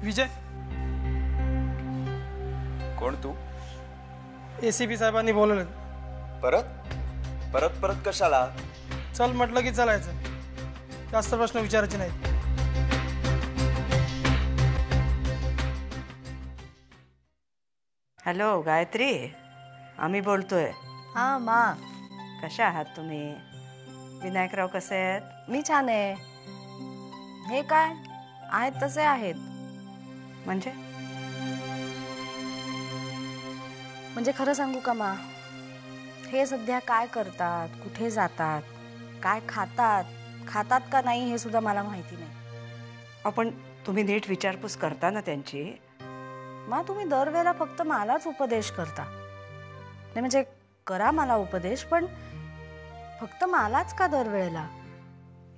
विजय. कोण तू? ACP साहेबांनी बोलवलं. परत परत परत कशाला? चल म्हटलं की चालायचं. जास्त प्रश्न विचारायचे नाहीत. हॅलो गायत्री, आम्ही बोलतोय. हां मा. कशा आहात तुम्ही? विनायकराव कसे आहेत? मी छान आहे. हे काय आहेत तसे आहेत. म्हणजे खरं सांगू का मा, हे सध्या काय करतात, कुठे जातात, काय खातात का नाही हे सुद्धा मला माहिती नाही. आपण तुम्ही नीट विचारपूस करता ना त्यांची? मा तुम्ही दरवेळेला फक्त मलाच उपदेश करता. नाही म्हणजे करा मला उपदेश, पण फक्त मलाच का दरवेळेला?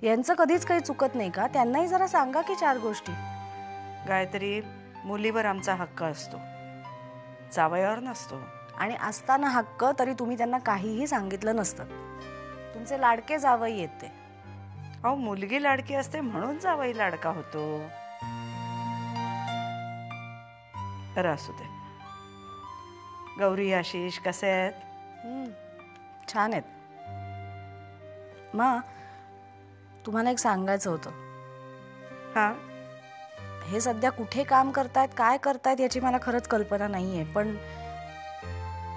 यांचं कधीच काही चुकत नाही का? त्यांनाही जरा सांगा की 4 गोष्टी. गायत्री, मुलीवर आमचा हक्क असतो, जावयावर नसतो. आणि असताना हक्क तरी तुम्ही त्यांना काहीही सांगितलं नसतं. तुमचे लाडके जावई येते. अहो, मुलगी लाडकी असते म्हणून जावई लाडका होतो. बरं असू दे. गौरी, आशिष कसे आहेत? छान आहेत. मा, तुम्हाला एक सांगायचं होतं. हां. हे सध्या कुठे काम करतायत, काय करतायत याची मला खरंच कल्पना नाहीये, पण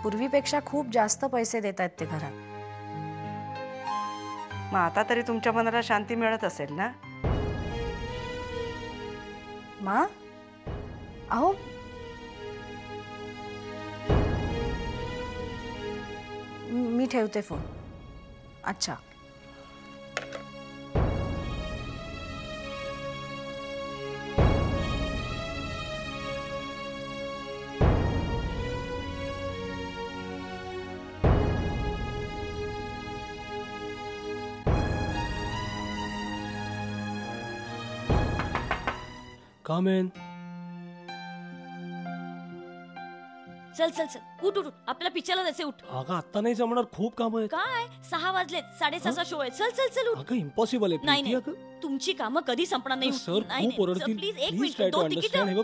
पूर्वीपेक्षा खूप जास्त पैसे देत आहेत ते घरात. मग आता तरी तुमच्या मनाला शांती मिळत असेल ना? मा, अहो मी ठेवते फोन. अच्छा. Come in. चल चल चल, उठ उठ, आपल्याला पिक्चरला जायचे. उठ. अगं आता नाही जमणार, खूप काम आहेत. काय 6 वाजलेत, 6:30 शो आहे. चल चल चल, उठ. अगं इम्पॉसिबल आहे. नाही नाही, तुमची कामं कधी संपणार नाही. सर खूप ओरडतील. प्लीज एक Please try minute, to 2 ticket. understand.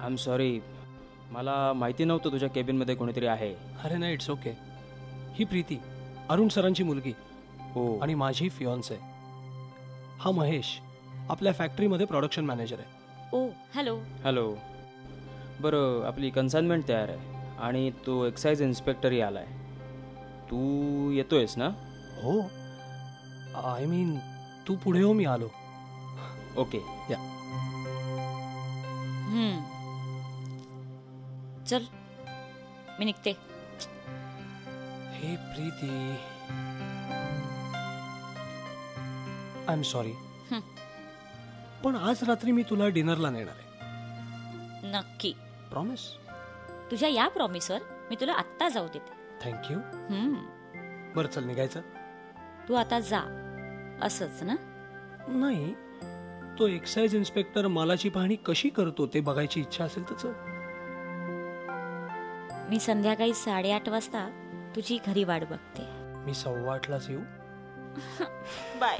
I am sorry, मला माहिती नव्हतं तुझ्या केबिन मध्ये कोणीतरी आहे. अरे नाही, इट्स ओके. ही प्रीती, अरुण सरांची मुलगी. हो. आणि माझी फियॉन्से. हा महेश, आपल्या फॅक्टरीमध्ये प्रोडक्शन मॅनेजर आहे. ओ हॅलो. हॅलो. बरं, आपली कन्साइनमेंट तयार आहे आणि तो एक्साइज इन्स्पेक्टरही आलाय. तू येतोयस ना? हो, आय मीन तू पुढे हो, मी आलो. ओके या. चल मी निघते. हे प्रीती, आय एम सॉरी, पण आज रात्री मी तुला डिनरला नेणार आहे. नक्की? प्रॉमिस? तुझ्या या प्रॉमिसवर मी तुला आत्ता जाऊ देते. थँक्यू. बरं चल, निघायचं? तू आता जा. असंच ना? नाही, तो एक्साइज इन्स्पेक्टर मालाची पाहणी कशी करतो ते बघायची इच्छा असेल तर चल. मी संध्याकाळी 8:30 वाजता तुझी घरी वाट बघते. मी 8:15 येऊ? बाय.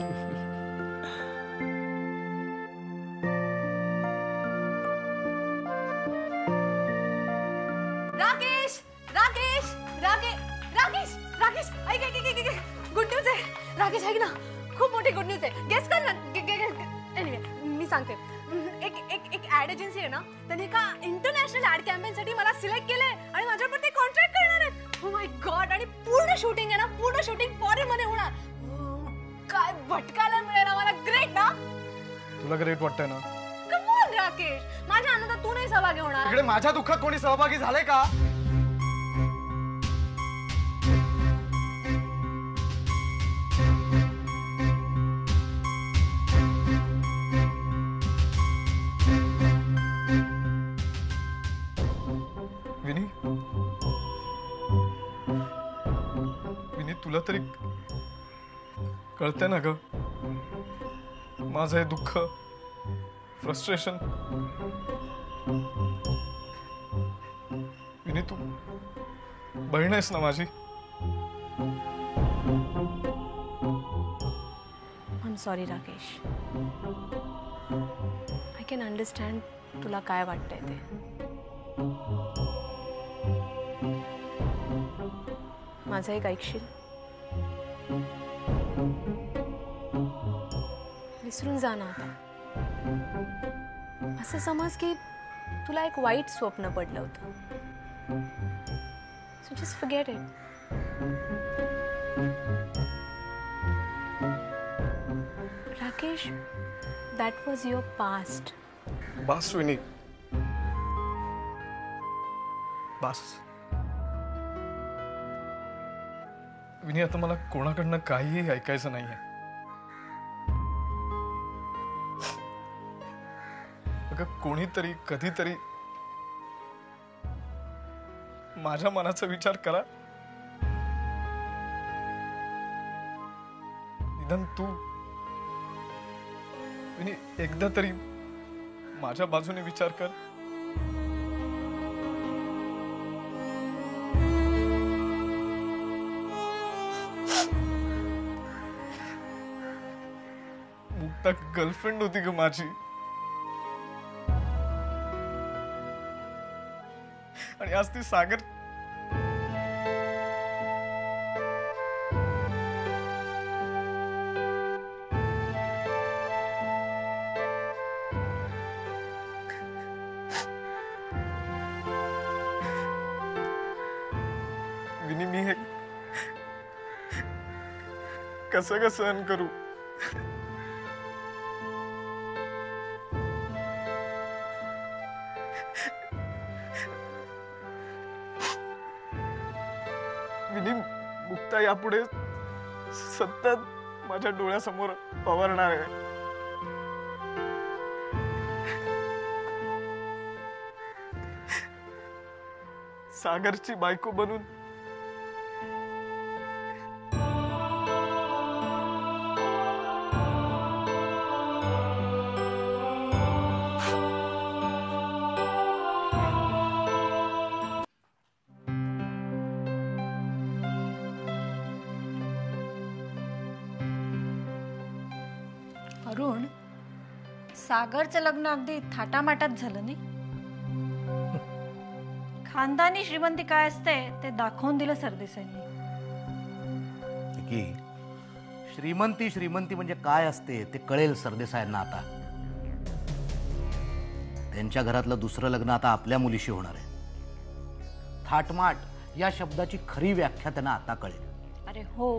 राकेश राकेश राकेश राकेश राकेश ऐक ऐक ऐक ऐक, गुड न्यूज आहे. राकेश ऐक ना, खूप मोठी गुड न्यूज आहे. गेस कर ना. एनिवे मी सांगते. एक एक एक ऍड एजन्सी आहे ना, त्यांनी एका इंटरनॅशनल ऍड कॅम्पेन साठी मला सिलेक्ट केलंय आणि माझ्यावर ते कॉन्ट्रॅक्ट करणार आहेत. Oh my God. आणि पूर्ण शूटिंग आहे ना, पूर्ण शूटिंग फॉरेन मध्ये होणार. काय भटकायला मिळेल मला. ग्रेट ना? तुला ग्रेट वाटतंय ना? कम ऑन राकेश, माझ्या आनंदात तू नाही सहभागी होणार? इकडे माझ्या दुःखात कोणी सहभागी झालंय का? विनी, तुला तरी कळतंय ना ग माझं हे दुःख, फ्रस्ट्रेशन. विनी, तू बहीण आहेस ना माझी? I am sorry Rakesh. I can understand तुला काय वाटतंय ते. माझं एक ऐकशील? विसरून जा ना आता. असं समज की तुला एक वाईट स्वप्न पडलं होतं. So just forget it. Rakesh, that was your past. बास विनी, बास. विनी, आता मला कोणाकडनं काहीही ऐकायचं नाहीये. अगं, कोणीतरी कधीतरी माझ्या मनाचा विचार करा. निदान तू विनी एकदा तरी माझ्या बाजूने विचार कर. मुक्ता गर्लफ्रेंड होती ग माझी. आणि आज ती सागर विनी, मी हे कसं का सहन करू? विनी, मुक्ता यापुढे सतत माझ्या डोळ्यासमोर पवारणार आहे. सागरची बायको बनून अरुण, सागरचं लग्न अगदी थाटामाटात झालं नाही. खानदानी श्रीमंती काय असते ते दाखवून दिलं सरदेसाईंनी. की श्रीमंती श्रीमंती म्हणजे काय असते ते कळेल सरदेसायांना आता. त्यांच्या घरातलं दुसरं लग्न आता आपल्या मुलीशी होणार आहे. थाटमाट या शब्दाची खरी व्याख्या त्यांना आता कळेल. अरे हो,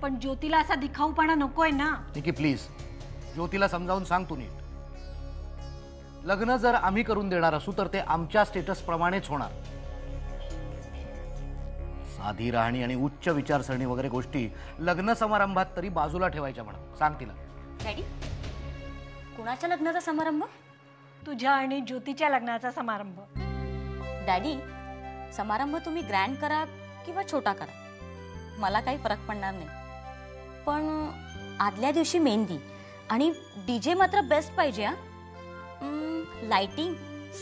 पण ज्योतीला असा दिखाऊपणा नकोय ना. निकी प्लीज, ज्योतीला समजावून सांग तू नीट. लग्न जर आम्ही करून देणार असू तर ते आमच्या स्टेटस प्रमाणेच होणार. साधी राहणी आणि उच्च विचारसरणी वगैरे गोष्टी लग्न समारंभात तरी बाजूला ठेवायच्या म्हणा. सांग तिला. डॅडी, कुणाच्या लग्नाचा समारंभ? तुझ्या आणि ज्योतीच्या लग्नाचा समारंभ. डॅडी, समारंभ तुम्ही ग्रँड करा किंवा छोटा करा, मला काही फरक पडणार नाही. पण आदल्या दिवशी मेहंदी आणि डीजे मात्र बेस्ट पाहिजे. हा, लाइटिंग,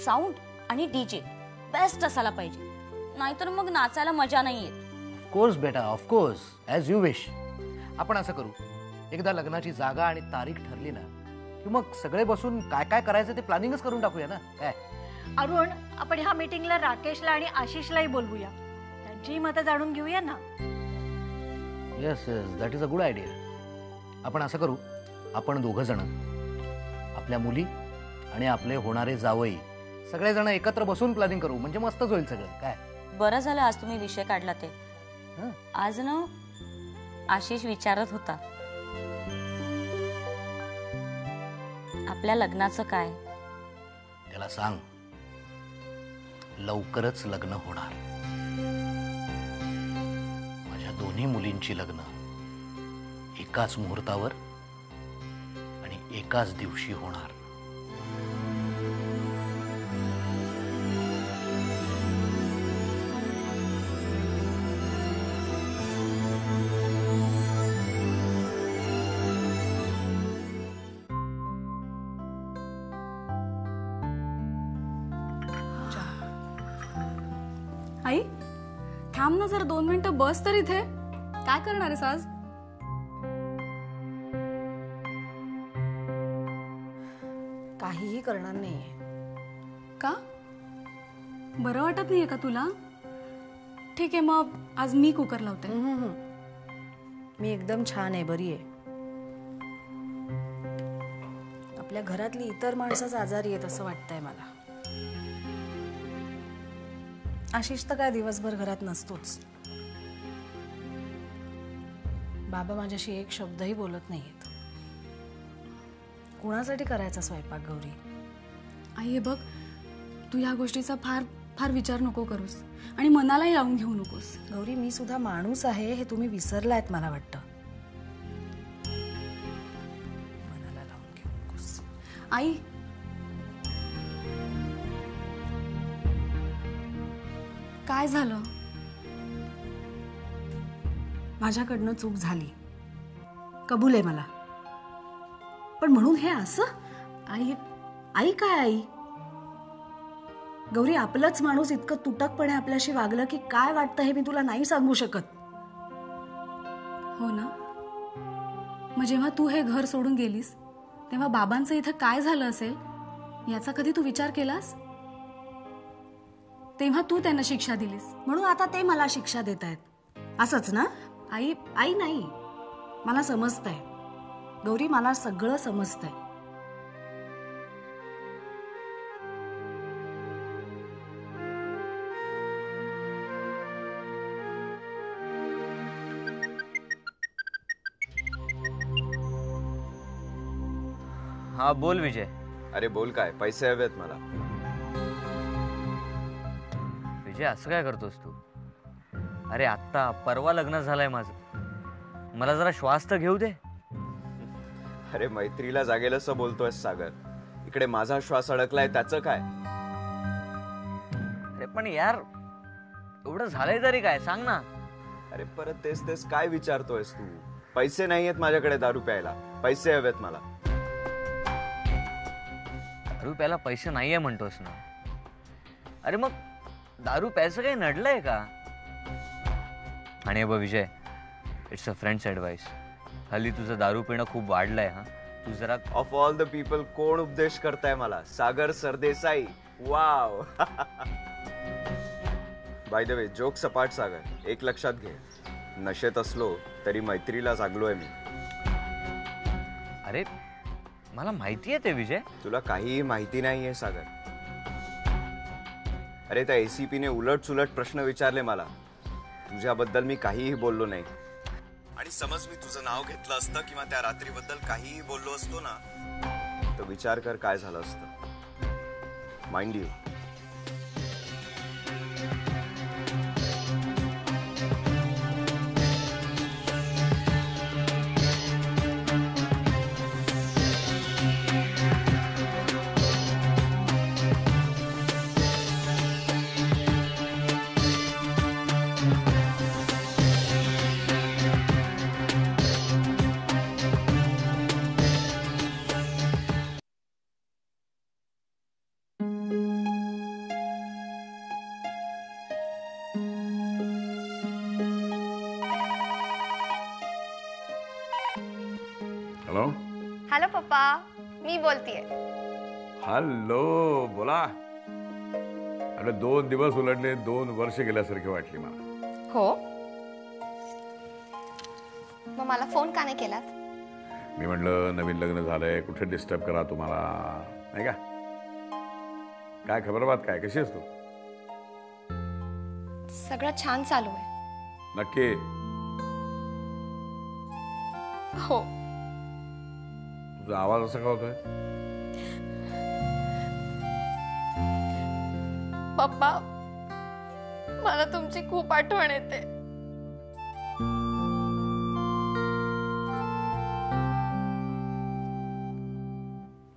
साऊंड आणि डीजे बेस्ट असायला पाहिजे, नाहीतर मग नाचायला मजा नाही येत. ऑफकोर्स बेटा, ऑफकोर्स, ॲज यू विश. आपण असं करू, एकदा लग्नाची जागा आणि तारीख ठरली ना की मग सगळे बसून काय काय करायचं ते प्लॅनिंगच करून टाकूया ना. काय अरुण, आपण ह्या मीटिंगला राकेशला आणि आशिषलाही बोलवूया. त्यांचीही मतं जाणून घेऊया ना. Yes yes, that is a good idea. आपण असं करू, आपण दोघं जण, आपल्या मुली आणि आपले होणारे जावई सगळेजण एकत्र बसून प्लॅनिंग करू. म्हणजे मस्तच होईल सगळं. काय बरं झालं आज तुम्ही विषय काढला ते. आज ना आशिष विचारत होता आपल्या लग्नाचं काय. त्याला सांग लवकरच लग्न होणार. माझ्या दोन्ही मुलींची लग्न एकाच मुहूर्तावर आणि एकाच दिवशी होणार. आई, थांब ना जरा 2 मिनिटं, बस तर इथे. काय करणार आहेस आज? करणार नाहीये. का? बरं वाटत नाहीये का तुला? ठीक आहे, मग आज मी कुकर लावते. मी एकदम छान आहे, बरी आहे. आपल्या घरातली इतर माणसंच आजारी आहेत असं वाटतंय मला. आशिष तर काय दिवसभर घरात नसतोच. बाबा माझ्याशी एक शब्दही बोलत नाहीयेत. कुणासाठी करायचा स्वयंपाक गौरी? आई हे बघ, तू या गोष्टीचा फार फार विचार नको करूस आणि मनालाही लावून घेऊ नकोस. गौरी, मी सुद्धा माणूस आहे हे तुम्ही विसरलायत मला वाटतं. मनाला लावून घेऊ नकोस. आई, काय झालं? माझ्याकडनं चूक झाली, कबूल आहे मला. पण म्हणून हे असं? आई, आई काय आई? गौरी, आपलंच माणूस इतकं तुटकपणे आपल्याशी वागलं की काय वाटतं हे मी तुला नाही सांगू शकत. हो ना? मग जेव्हा तू हे घर सोडून गेलीस तेव्हा बाबांचं इथं काय झालं असेल याचा कधी तू विचार केलास? तेव्हा तू त्यांना शिक्षा दिलीस म्हणून आता ते मला शिक्षा देत आहेत, असंच ना? आई, आई नाही, मला समजतंय गौरी, मला सगळं समजतंय. हा बोल विजय. अरे बोल, काय पैसे हवेत मला. विजय असं काय करतोस तू? अरे आत्ता परवा लग्न झालंय माझं, मला जरा श्वास तर घेऊ दे. अरे मैत्रीला जागेल असं बोलतोय सागर. इकडे माझा श्वास अडकलाय, त्याचं काय? अरे पण यार, एवढं झालंय तरी काय सांग ना. अरे परत तेच तेच काय विचारतोयस तू? पैसे नाहीयेत माझ्याकडे दारू प्यायला, पैसे हवेत मला. दारू प्यायला पैसे नाहीये म्हणतोस ना? अरे मग दारू प्यायचं काही नडलंय का? आणि बघ विजय, इट्स अ फ्रेंड्स ॲडवाइस. हल्ली तुझं दारू पिणं खूप वाढलंय. हा, तू जरा ऑफ ऑल द पीपल कोण उपदेश करताय मला? Sagar Sardesai. Wow. By the way, joke सपाट सागर. एक लक्षात घे, नशेत असलो तरी मैत्रीला जागलोय मी. अरे मला माहिती आहे ते विजय. तुला काहीही माहिती नाहीये सागर. अरे त्या एसीपीने उलट सुलट प्रश्न विचारले मला. तुझ्याबद्दल मी काहीही बोललो नाही. आणि समज मी तुझं नाव घेतलं असतं किंवा त्या रात्रीबद्दल काहीही बोललो असतो ना, तर विचार कर काय झालं असतं. Mind you. हॅलो. हॅलो पप्पा, मी बोलतीये. हॅलो, बोला. अरे 2 दिवस उलटले, 2 वर्ष गेल्यासारखी वाटली मला. हो, मग मला फोन का नाही केलात? मी म्हटलं नवीन लग्न झालंय, कुठे डिस्टर्ब करा तुम्हाला, नाही का? काय खबरबात काय, कशी आहेस तू? सगळं छान चालू आहे. नक्की? हो. तुझा आवाज असा का होतोय? पप्पा, मला तुमची खूप आठवण येते.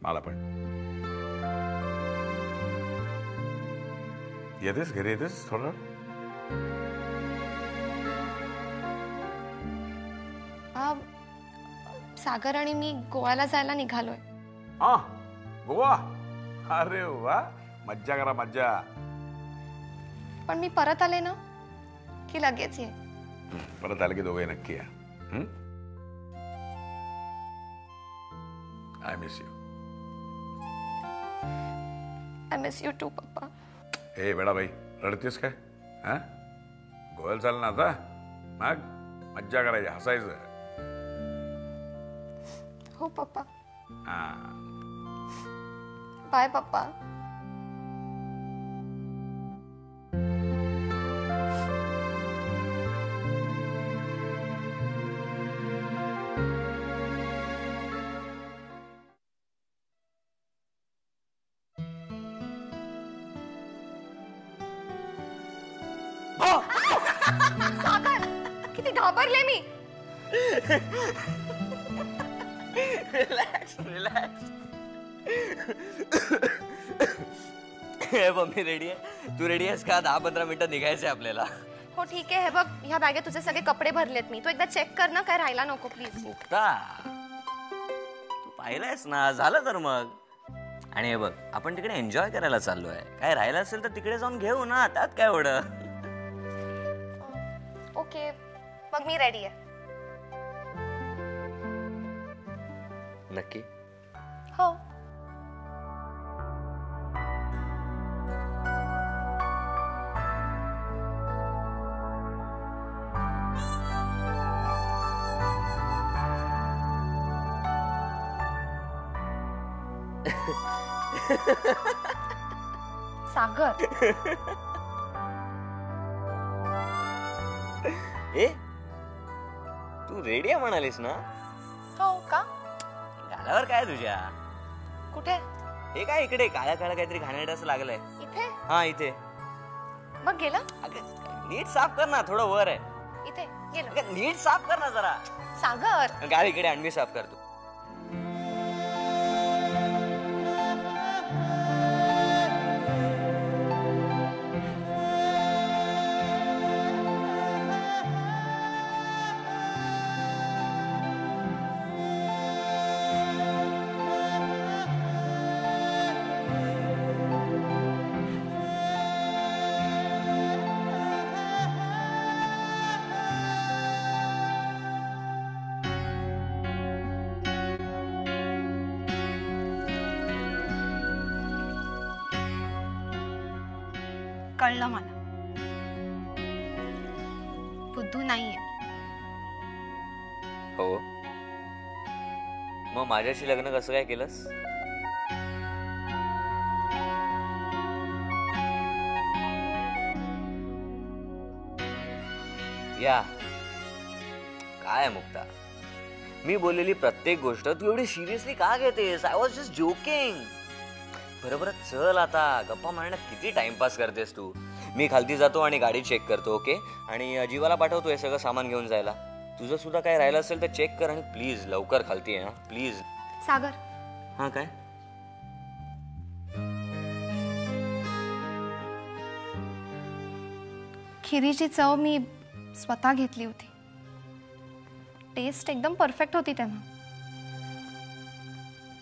मला पण. येतेस घरी, येतेस थोडं? सागर आणि मी गोव्याला जायला निघालोय. हा, गोवा. अरे वा, मज्जा करा मज्जा. पण मी परत आले ना की लगेच ये. परत आले की दोघे नक्की या. I miss you. I miss you too पप्पा. ए वेडाबाई, रडतेस काय? हा, गोव्याला चाल ना आता. मग मज्जा करायची, हसायचं. हो पप्पा. हा. बाय पप्पा. सागर, किती घाबरले मी. Relax relax. हे बघ, मी रेडी आहे. तू रेडी आहेस का? 10-15 मिनिटं निघायचंय आपल्याला. हो ठीक आहे. हे बघ, ह्या बॅगेत तुझे सगळे कपडे भरलेत मी. तू एकदा चेक कर ना, काय राहिला नको प्लीज. मुक्ता, तू पाहिलंयस ना, झालं तर मग. आणि हे बघ, आपण तिकडे एन्जॉय करायला चाललोय. काय राहिलं असेल तर तिकडे जाऊन घेऊ ना, त्यात काय एवढं. ओके, मग मी रेडी आहे. नक्की? हो. सागर. ए, तू रेडी आहे म्हणालीस ना? हो का? गालावर काय तुझ्या? कुठे? हे काय इकडे काळ्या काळ्या काहीतरी घाणेरडं असं लागलंय. इथे? हा, इथे. मग गेला? अगं नीट साफ कर ना, थोडं वर आहे. इथे गेलं. अगं नीट साफ कर ना जरा. सागर. गाडी इकडे आण, मी साफ करतो. कळलं मला. बुद्धू नाहीये. हो, मग माझ्याशी लग्न कसं काय केलंस? या काय मुक्ता, मी बोललेली प्रत्येक गोष्ट तू एवढी सिरियसली का घेतेस? I was just joking. बरोबर, चल आता. गप्पा मारण्यात किती टाइमपास करतेस तू. मी खालती जातो आणि गाडी चेक करतो. ओके? आणि जीवाला पाठवतोय सगळं सामान घेऊन जायला. तुझं सुद्धा काय राहिलं असेल तर चेक कर आणि प्लीज लवकर खालती आहे ना, प्लीज. सागर. हा, काय? खिरीची चव मी स्वतः घेतली होती. टेस्ट एकदम परफेक्ट होती त्यांना.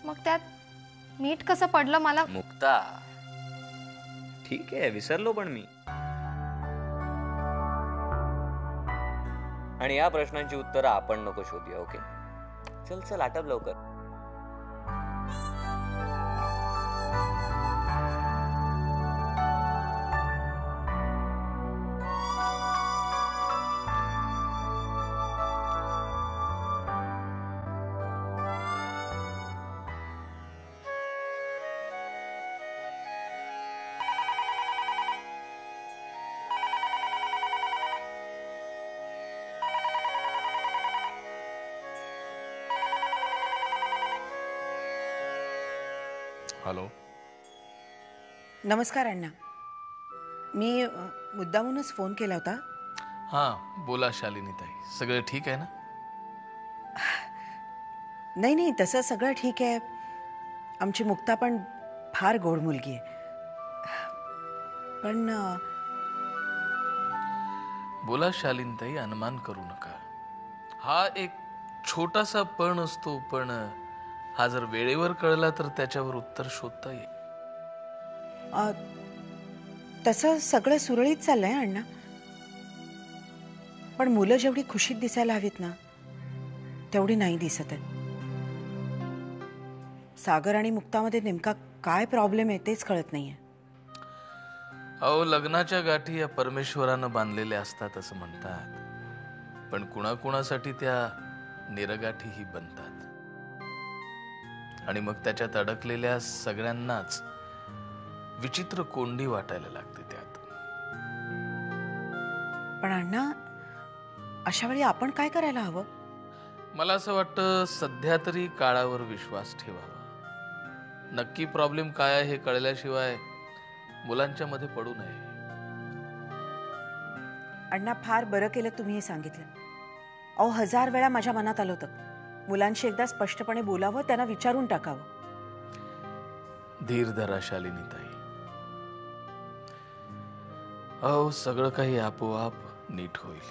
मग त्यात मीठ कसं पडलं मला. मुक्ता, ठीक आहे, विसरलो पण मी. आणि या प्रश्नांची उत्तरं आपण नको शोधूया. ओके, चल चल, आटप लवकर. हॅलो. नमस्कार अण्णा. मी मुद्दामूनच फोन केला होता. हां, बोला शालिनीताई. सगळं ठीक आहे ना? नाही नाही, तसं सगळं ठीक आहे. आमची मुक्ता पण फार गोड मुलगी आहे. पण बोला शालिनीताई, अनुमान करू नका. हा एक छोटासा पण असतो, पण हा जर वेळेवर कळला तर त्याच्यावर उत्तर शोधता येईल. तसं सगळं सुरळीत चाललंय अण्णा. पण मुलं जेवढी खुशीत दिसायला हवीत ना, तेवढी नाही दिसत आहेत. सागर आणि मुक्तामध्ये नेमका काय प्रॉब्लेम आहे तेच कळत नाहीये. अहो, लग्नाच्या गाठी या परमेश्वरानं बांधलेल्या असतात असं म्हणतात, पण कुणाकुणासाठी त्या निरगाठीही बनतात आणि मग त्याच्यात अडकलेल्या सगळ्यांनाच विचित्र कोंडी वाटायला लागते त्यात. पण अण्णा, अशा वेळी आपण काय करायला हवं? मला असं वाटतं सध्या तरी काळावर विश्वास ठेवावा. नक्की प्रॉब्लेम काय आहे हे कळल्याशिवाय मुलांच्या मध्ये पडू नये. अण्णा, फार बरं केलं तुम्ही हे सांगितलं. अहो, 1000 वेळा माझ्या मनात आलं होतं मुलांशी एकदा स्पष्टपणे बोलावं, त्यांना विचारून टाकावं. धीर धरा शालिनीताई. अहो, सगळं काही आपोआप नीट होईल.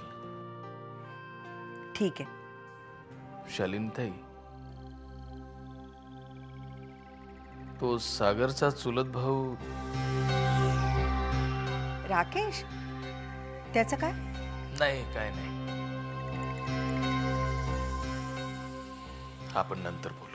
ठीक आहे. शालिनीताई, तो सागरचा चुलत भाऊ राकेश, त्याचं काय? नाही, काय नाही, आपण नंतर बोलू.